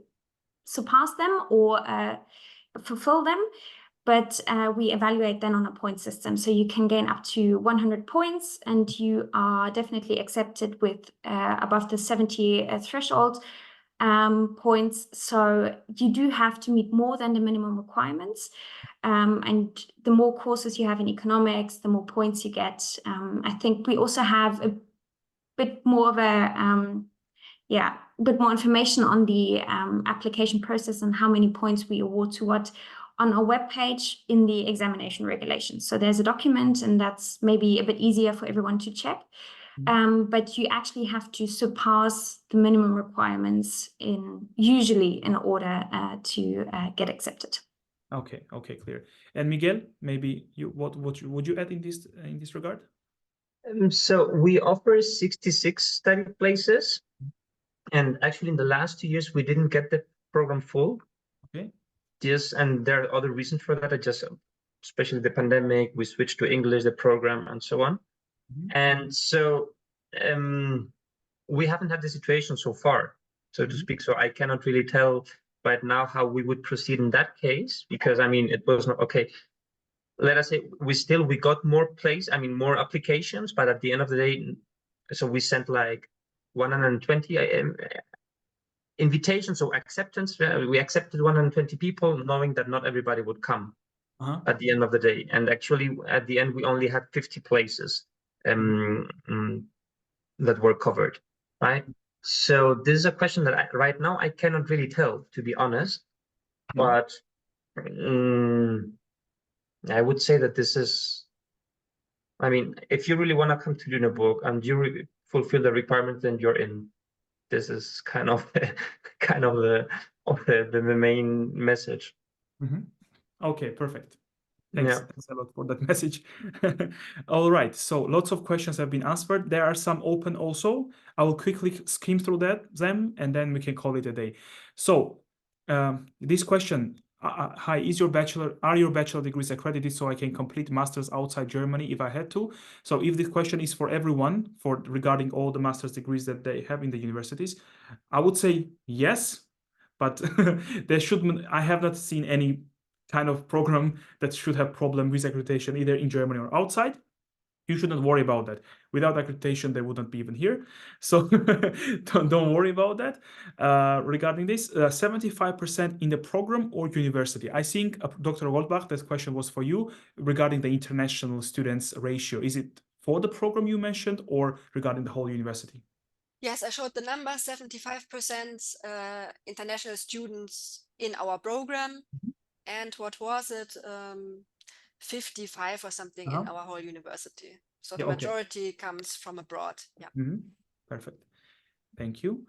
surpass them or fulfill them. But we evaluate then on a point system. So you can gain up to 100 points, and you are definitely accepted with above the 70 threshold points. So you do have to meet more than the minimum requirements. And the more courses you have in economics, the more points you get. I think we also have a bit more of a bit more information on the application process and how many points we award to what on our webpage in the examination regulations. So there's a document, and that's maybe a bit easier for everyone to check. But you actually have to surpass the minimum requirements usually in order to get accepted. Okay, clear. And Miguel, maybe what would you add in this regard? So we offer 66 study places, and actually in the last 2 years we didn't get the program full. Okay. And there are other reasons for that. Especially the pandemic, we switched to English, the program, and so on. And so we haven't had the situation so far, so to speak. So I cannot really tell right now how we would proceed in that case, because I mean, it was not okay. Let us say we got more more applications, but at the end of the day, so we sent like 120 invitations, so acceptance. We accepted 120 people, knowing that not everybody would come at the end of the day. And actually, at the end, we only had 50 places that were covered, right? So this is a question that right now I cannot really tell, to be honest. But I would say that this is, I mean, if you really want to come to Lüneburg and you really fulfill the requirements, then you're in. This is kind of the main message. Okay, perfect. Thanks a lot for that message. All right, so lots of questions have been answered. There are some open also. I will quickly skim through them, and then we can call it a day. So this question, hi, are your bachelor degrees accredited so I can complete masters outside Germany if I had to? So if this question is for everyone, regarding all the master's degrees that they have in the universities, I would say yes, but I have not seen any kind of program that should have problem with accreditation either in Germany or outside. You shouldn't worry about that. Without accreditation, they wouldn't be even here. So don't worry about that. Regarding this, 75% in the program or university. I think, Dr. Goldbach, this question was for you regarding the international students ratio. Is it for the program you mentioned or regarding the whole university? Yes, I showed the number, 75% international students in our program. And what was it? 55 or something in our whole university. So the majority comes from abroad. Yeah. Perfect. Thank you.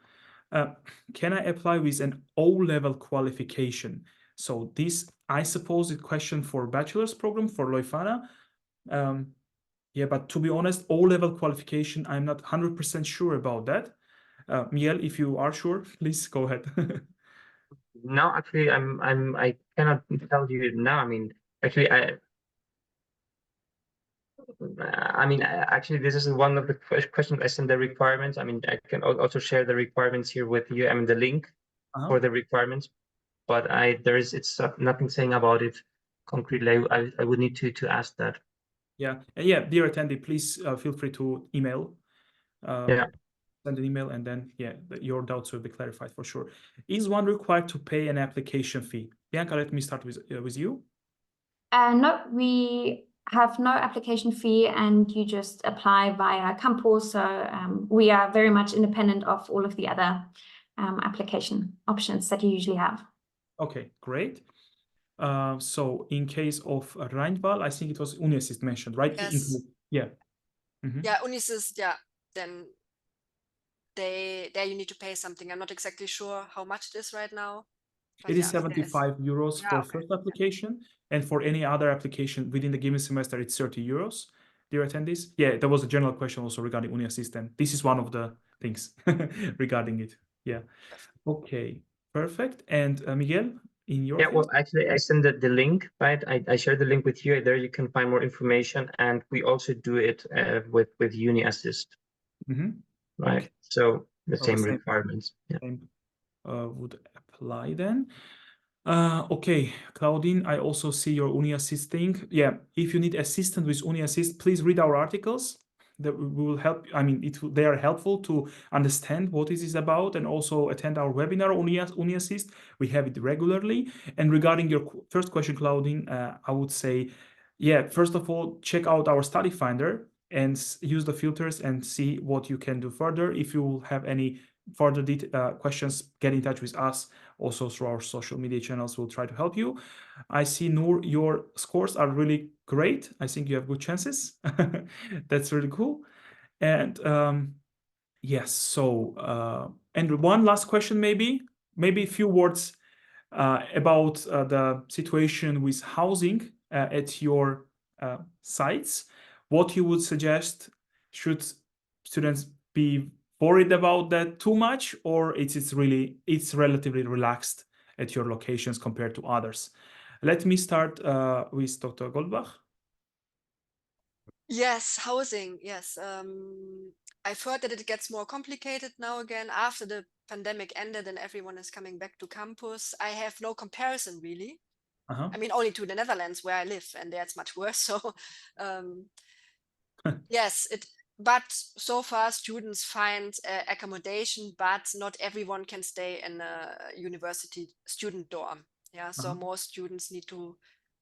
Can I apply with an O-level qualification? So this, I suppose, is a question for bachelor's program for Leuphana. Yeah, but to be honest, O-level qualification, I'm not 100% sure about that. Miguel, if you are sure, please go ahead. No, actually, I cannot tell you now. I mean, actually, actually, this is one of the questions I send the requirements. I mean, I can also share the requirements here with you. I mean, the link for the requirements, but it's nothing saying about it concretely. I would need to ask that. Yeah, and yeah, dear attendee, please feel free to email. Send an email, and then your doubts will be clarified for sure. Is one required to pay an application fee? Bianca, let me start with you. No, we have no application fee, and you just apply via campus. So we are very much independent of all of the other application options that you usually have. Okay, great. So in case of Rheinval, I think it was UniAssist mentioned, right? Yes. Yeah. Mhm. Yeah, UniAssist, yeah. Then there you need to pay something. I'm not exactly sure how much it is right now. But It is yeah, there is. 75 euros Yeah, for okay. first application, and for any other application within the given semester, it's 30 euros. Dear attendees, yeah, there was a general question also regarding UniAssist, and this is one of the things regarding it. Yeah. Okay, perfect. And Miguel, in your Yeah, case? well, actually, I sent the link, right? I shared the link with you. There you can find more information, and we also do it with UniAssist, Mhm. right? Okay. So the So same same. requirements. Yeah. Same, would apply then. Okay, Claudine, I also see your UniAssist thing. Yeah, if you need assistance with UniAssist, please read our articles. That we will help. I mean, they are helpful to understand what this is about, and also attend our webinar on UniAssist. We have it regularly. And regarding your first question, Claudine, I would say, yeah, first of all, check out our study finder and use the filters and see what you can do further. If you have any further questions, get in touch with us. Also through our social media channels, we'll try to help you. I see, Noor, your scores are really great. I think you have good chances. That's really cool. And yes, so and one last question, maybe a few words about the situation with housing at your sites. What you would suggest? Should students be worried about that too much, or it's relatively relaxed at your locations compared to others? Let me start with Dr. Goldbach. Yes, housing. Yes. I've heard that it gets more complicated now again after the pandemic ended and everyone is coming back to campus. I have no comparison really. I mean, only to the Netherlands where I live, and there it's much worse. So, yes, but so far students find accommodation, but not everyone can stay in a university student dorm. Yeah, so most students need to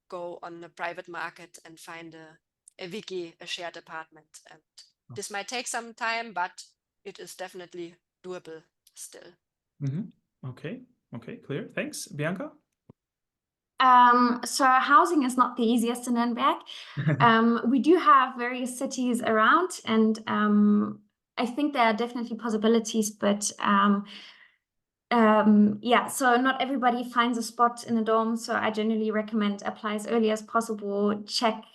go on the private market and find a wiki, a shared apartment. And this might take some time, but it is definitely doable still. Okay, clear. Thanks. Bianca? So housing is not the easiest in Nuremberg. We do have various cities around, and I think there are definitely possibilities, but yeah, so not everybody finds a spot in a dorm. So I generally recommend apply as early as possible. Check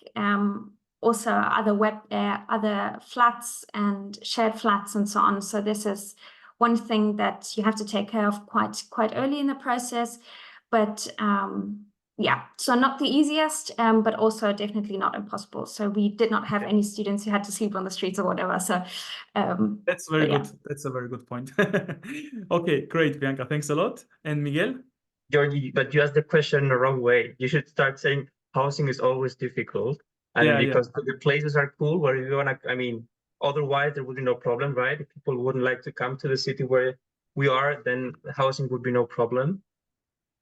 also other flats and shared flats and so on. So this is one thing that you have to take care of quite early in the process. But yeah, so not the easiest, but also definitely not impossible. So we did not have any students who had to sleep on the streets or whatever. So that's very good. Yeah. That's a very good point. Okay, great, Bianca. Thanks a lot. And Miguel? Georgie, but you asked the question the wrong way. You should start saying housing is always difficult. And because the places are cool where you wanna, I mean, otherwise there would be no problem, right? If people wouldn't like to come to the city where we are, then housing would be no problem.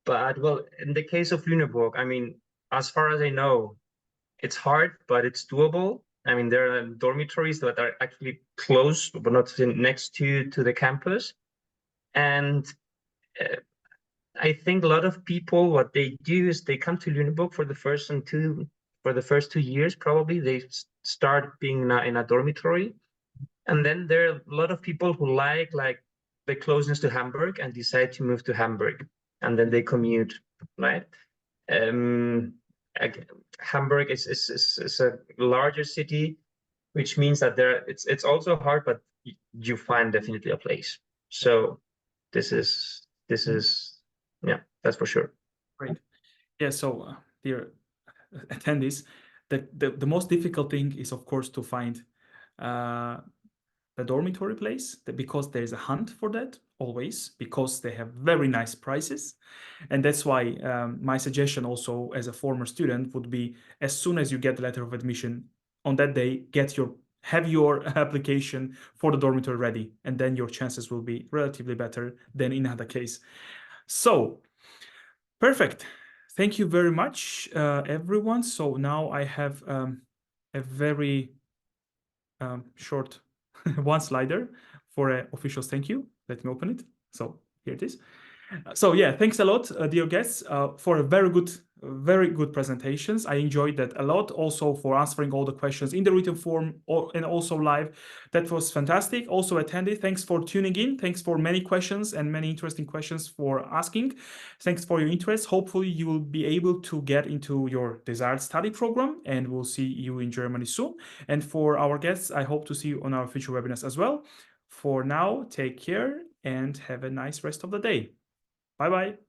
But well, in the case of Lüneburg, I mean, as far as I know, it's hard, but it's doable. I mean, there are dormitories that are actually close, but not next to the campus. And I think a lot of people, what they do is they come to Lüneburg for the first 2 years, probably they start being in a dormitory. And then there are a lot of people who like the closeness to Hamburg and decide to move to Hamburg, and then they commute, right? Hamburg is a larger city, which means that it's also hard, but you find definitely a place. So this is yeah, that's for sure. Great. Yeah, so dear attendees, the most difficult thing is, of course, to find the dormitory place, because there is a hunt for that always, because they have very nice prices. And that's why my suggestion also as a former student would be, as soon as you get the letter of admission on that day, have your application for the dormitory ready, and then your chances will be relatively better than in other case. So perfect. Thank you very much, everyone. So now I have a very short one slider for an official thank you. Let me open it. So here it is. So yeah, thanks a lot, dear guests, for a very good presentations. I enjoyed that a lot. Also for answering all the questions in the written form and also live. That was fantastic. Also attendee, thanks for tuning in. Thanks for many questions and many interesting questions for asking. Thanks for your interest. Hopefully you will be able to get into your desired study program, and we'll see you in Germany soon. And for our guests, I hope to see you on our future webinars as well. For now, take care and have a nice rest of the day. Bye-bye.